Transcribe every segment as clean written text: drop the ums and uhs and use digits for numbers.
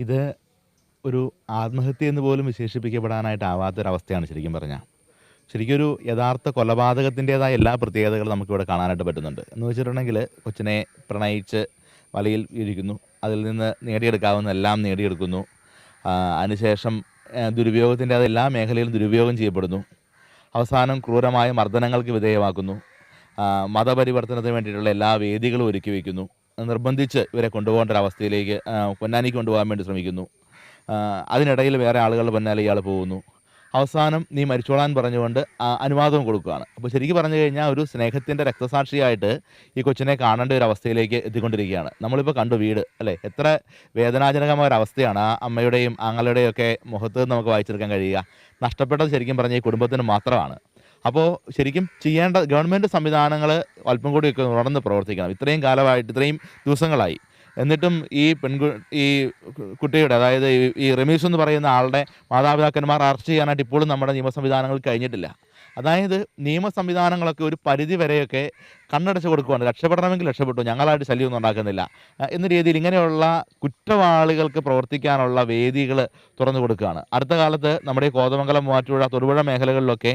ഇത് ഒരു ആത്മഹത്യ എന്ന് പോലും വിശേഷിപ്പിക്കപ്പെടാനായിട്ടാവാത്തൊരവസ്ഥയാണ് ശരിക്കും പറഞ്ഞാൽ. ശരിക്കും ഒരു യഥാർത്ഥ കൊലപാതകത്തിൻ്റേതായ എല്ലാ പ്രത്യേകതകളും നമുക്കിവിടെ കാണാനായിട്ട് പറ്റുന്നുണ്ട്. എന്ന് വെച്ചിട്ടുണ്ടെങ്കിൽ കൊച്ചിനെ പ്രണയിച്ച് വലയിൽ ഇരിക്കുന്നു. അതിൽ നിന്ന് നേടിയെടുക്കാവുന്ന എല്ലാം നേടിയെടുക്കുന്നു. അതിനുശേഷം ദുരുപയോഗത്തിൻ്റെ അത് എല്ലാ മേഖലയിലും ദുരുപയോഗം ചെയ്യപ്പെടുന്നു. അവസാനം ക്രൂരമായ മർദ്ദനങ്ങൾക്ക് വിധേയമാക്കുന്നു. മതപരിവർത്തനത്തിന് വേണ്ടിയിട്ടുള്ള എല്ലാ വേദികളും ഒരുക്കി വയ്ക്കുന്നു. നിർബന്ധിച്ച് ഇവരെ കൊണ്ടുപോകേണ്ട ഒരവസ്ഥയിലേക്ക് പൊന്നാനിക്ക് കൊണ്ടുപോകാൻ വേണ്ടി ശ്രമിക്കുന്നു. അതിനിടയിൽ വേറെ ആളുകളുടെ പിന്നാലെ ഇയാൾ പോകുന്നു. അവസാനം നീ മരിച്ചോളാൻ പറഞ്ഞുകൊണ്ട് അനുവാദവും കൊടുക്കുകയാണ്. അപ്പോൾ ശരിക്കും പറഞ്ഞു കഴിഞ്ഞാൽ ഒരു സ്നേഹത്തിൻ്റെ രക്തസാക്ഷിയായിട്ട് ഈ കൊച്ചിനെ കാണേണ്ട ഒരു അവസ്ഥയിലേക്ക് എത്തിക്കൊണ്ടിരിക്കുകയാണ്. നമ്മളിപ്പോൾ കണ്ടു വീട് അല്ലേ, എത്ര വേദനാജനകമായ ഒരു അവസ്ഥയാണ് ആ അമ്മയുടെയും ആങ്ങളുടെയും ഒക്കെ മുഖത്ത് നമുക്ക് വായിച്ചെടുക്കാൻ കഴിയുക. നഷ്ടപ്പെട്ടത് ശരിക്കും പറഞ്ഞാൽ ഈ കുടുംബത്തിന് മാത്രമാണ്. അപ്പോൾ ശരിക്കും ചെയ്യേണ്ട ഗവൺമെൻറ് സംവിധാനങ്ങൾ അല്പം കൂടിയൊക്കെ ഉണർന്ന് പ്രവർത്തിക്കണം. ഇത്രയും കാലമായിട്ട്, ഇത്രയും ദിവസങ്ങളായി, എന്നിട്ടും ഈ കുട്ടിയുടെ, അതായത് ഈ റമീസ് എന്ന് പറയുന്ന ആളുടെ മാതാപിതാക്കന്മാർ അറസ്റ്റ് ചെയ്യാനായിട്ട് ഇപ്പോഴും നമ്മുടെ നിയമ സംവിധാനങ്ങൾ കഴിഞ്ഞിട്ടില്ല. അതായത് നിയമ സംവിധാനങ്ങളൊക്കെ ഒരു പരിധി വരെയൊക്കെ കണ്ണടച്ച് കൊടുക്കുകയാണ്. രക്ഷപ്പെടണമെങ്കിൽ രക്ഷപ്പെട്ടു, ഞങ്ങളായിട്ട് ശല്യമൊന്നും ഉണ്ടാക്കുന്നില്ല എന്ന രീതിയിൽ ഇങ്ങനെയുള്ള കുറ്റവാളികൾക്ക് പ്രവർത്തിക്കാനുള്ള വേദികൾ തുറന്നു കൊടുക്കുകയാണ്. അടുത്ത കാലത്ത് നമ്മുടെ ഈ കോതമംഗലം, മൂവാറ്റുപുഴ, തൊടുപുഴ മേഖലകളിലൊക്കെ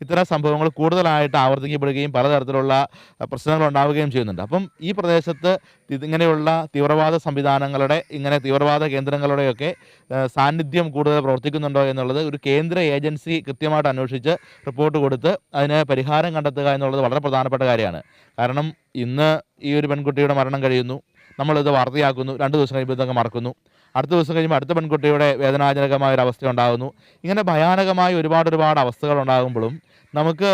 ഇത്തരം സംഭവങ്ങൾ കൂടുതലായിട്ട് ആവർത്തിക്കപ്പെടുകയും പലതരത്തിലുള്ള പ്രശ്നങ്ങൾ ഉണ്ടാവുകയും ചെയ്യുന്നുണ്ട്. അപ്പം ഈ പ്രദേശത്ത് ഇങ്ങനെയുള്ള തീവ്രവാദ സംവിധാനങ്ങളുടെ, ഇങ്ങനെ തീവ്രവാദ കേന്ദ്രങ്ങളുടെയൊക്കെ സാന്നിധ്യം കൂടുതൽ പ്രവർത്തിക്കുന്നുണ്ടോ എന്നുള്ളത് ഒരു കേന്ദ്ര ഏജൻസി കൃത്യമായിട്ട് അന്വേഷിച്ച് റിപ്പോർട്ട് കൊടുത്ത് അതിന് പരിഹാരം കണ്ടെത്തുക എന്നുള്ളത് വളരെ പ്രധാനപ്പെട്ട കാര്യമാണ്. കാരണം ഇന്ന് ഈ ഒരു പെൺകുട്ടിയുടെ മരണം കഴിയുന്നു, നമ്മളിത് വാർത്തയാക്കുന്നു, 2 ദിവസം കഴിയുമ്പോൾ ഇതൊക്കെ മറക്കുന്നു. അടുത്ത ദിവസം കഴിയുമ്പോൾ അടുത്ത പെൺകുട്ടിയുടെ വേദനാജനകമായ ഒരു അവസ്ഥ ഉണ്ടാകുന്നു. ഇങ്ങനെ ഭയാനകമായ ഒരുപാട് അവസ്ഥകൾ ഉണ്ടാകുമ്പോഴും നമുക്ക്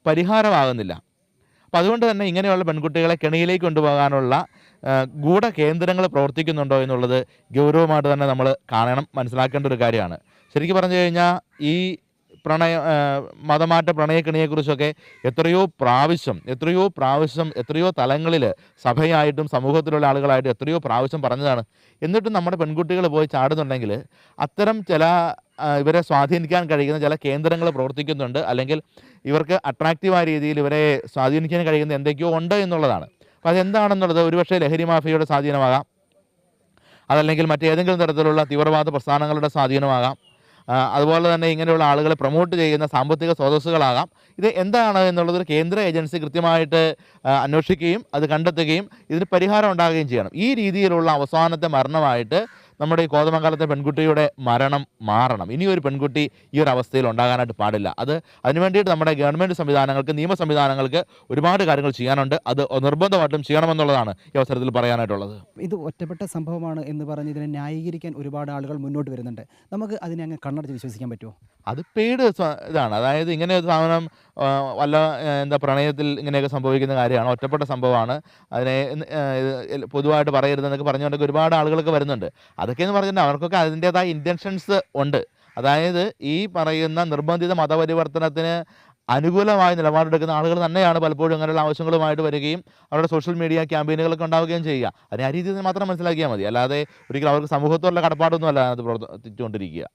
പരിഹാരമാകുന്നില്ല. അപ്പം അതുകൊണ്ട് തന്നെ ഇങ്ങനെയുള്ള പെൺകുട്ടികളെ കെണിയിലേക്ക് കൊണ്ടുപോകാനുള്ള ഗൂഢകേന്ദ്രങ്ങൾ പ്രവർത്തിക്കുന്നുണ്ടോ എന്നുള്ളത് ഗൗരവമായിട്ട് തന്നെ നമ്മൾ കാണണം, മനസ്സിലാക്കേണ്ട ഒരു കാര്യമാണ്. ശരിക്കും പറഞ്ഞു കഴിഞ്ഞാൽ ഈ മതമാറ്റ പ്രണയക്കെണിയെക്കുറിച്ചൊക്കെ എത്രയോ പ്രാവശ്യം എത്രയോ തലങ്ങളിൽ സഭയായിട്ടും സമൂഹത്തിലുള്ള ആളുകളായിട്ടും എത്രയോ പ്രാവശ്യം പറഞ്ഞതാണ്. എന്നിട്ടും നമ്മുടെ പെൺകുട്ടികൾ പോയി ചാടുന്നുണ്ടെങ്കിൽ അത്തരം ചില ഇവരെ സ്വാധീനിക്കാൻ കഴിയുന്ന ചില കേന്ദ്രങ്ങൾ പ്രവർത്തിക്കുന്നുണ്ട്, അല്ലെങ്കിൽ ഇവർക്ക് അട്രാക്റ്റീവായ രീതിയിൽ ഇവരെ സ്വാധീനിക്കാൻ കഴിയുന്ന എന്തൊക്കെയോ ഉണ്ട് എന്നുള്ളതാണ്. അപ്പോൾ അതെന്താണെന്നുള്ളത് ഒരുപക്ഷെ ലഹരി മാഫിയയുടെ സ്വാധീനമാകാം, അതല്ലെങ്കിൽ മറ്റേതെങ്കിലും തരത്തിലുള്ള തീവ്രവാദ പ്രസ്ഥാനങ്ങളുടെ സ്വാധീനമാകാം, അതുപോലെ തന്നെ ഇങ്ങനെയുള്ള ആളുകളെ പ്രൊമോട്ട് ചെയ്യുന്ന സാമ്പത്തിക സ്രോതസ്സുകളാകാം. ഇത് എന്താണ് എന്നുള്ളതൊരു കേന്ദ്ര ഏജൻസി കൃത്യമായിട്ട് അന്വേഷിക്കുകയും അത് കണ്ടെത്തുകയും ഇതിന് പരിഹാരം ഉണ്ടാകുകയും ചെയ്യണം. ഈ രീതിയിലുള്ള അവസാനത്തെ മരണമായിട്ട് നമ്മുടെ ഈ കോതമംഗലത്തെ പെൺകുട്ടിയുടെ മരണം മാറണം. ഇനിയൊരു പെൺകുട്ടി ഈ ഒരു അവസ്ഥയിൽ ഉണ്ടാകാനായിട്ട് പാടില്ല. അതിനു വേണ്ടിയിട്ട് നമ്മുടെ ഗവൺമെൻറ് സംവിധാനങ്ങൾക്ക്, നിയമ സംവിധാനങ്ങൾക്ക് ഒരുപാട് കാര്യങ്ങൾ ചെയ്യാനുണ്ട്. അത് നിർബന്ധമായിട്ടും ചെയ്യണമെന്നുള്ളതാണ് ഈ അവസരത്തിൽ പറയാനായിട്ടുള്ളത്. ഇത് ഒറ്റപ്പെട്ട സംഭവമാണ് എന്ന് പറഞ്ഞ് ഇതിനെ ന്യായീകരിക്കാൻ ഒരുപാട് ആളുകൾ മുന്നോട്ട് വരുന്നുണ്ട്. നമുക്ക് അതിനെ അങ്ങ് കണ്ണടച്ച് വിശ്വസിക്കാൻ പറ്റുമോ? അത് പെയ്ഡ് ഇതാണ്. അതായത് ഇങ്ങനെ ഒരു സാധനം പ്രണയത്തിൽ ഇങ്ങനെയൊക്കെ സംഭവിക്കുന്ന കാര്യമാണ്, ഒറ്റപ്പെട്ട സംഭവമാണ്, അതിനെ പൊതുവായിട്ട് പറയരുതെന്നൊക്കെ പറഞ്ഞുകൊണ്ടൊക്കെ ഒരുപാട് ആളുകളൊക്കെ വരുന്നുണ്ട്. അതൊക്കെയെന്ന് പറഞ്ഞിട്ടുണ്ടെങ്കിൽ അവർക്കൊക്കെ അതിൻ്റേതായ ഇൻറ്റൻഷൻസ് ഉണ്ട്. അതായത് ഈ പറയുന്ന നിർബന്ധിത മതപരിവർത്തനത്തിന് അനുകൂലമായ നിലപാടെടുക്കുന്ന ആളുകൾ തന്നെയാണ് പലപ്പോഴും അങ്ങനെയുള്ള ആവശ്യങ്ങളുമായിട്ട് വരികയും അവരുടെ സോഷ്യൽ മീഡിയ ക്യാമ്പയിനുകളൊക്കെ ഉണ്ടാവുകയും ചെയ്യുക. അതിനെ ആ രീതിയിൽ മാത്രം മനസ്സിലാക്കിയാൽ മതി. അല്ലാതെ ഒരിക്കലും അവർക്ക് സമൂഹത്തോടുള്ള കടപ്പാടൊന്നും അല്ല അത് പ്രവർത്തിച്ചുകൊണ്ടിരിക്കുക.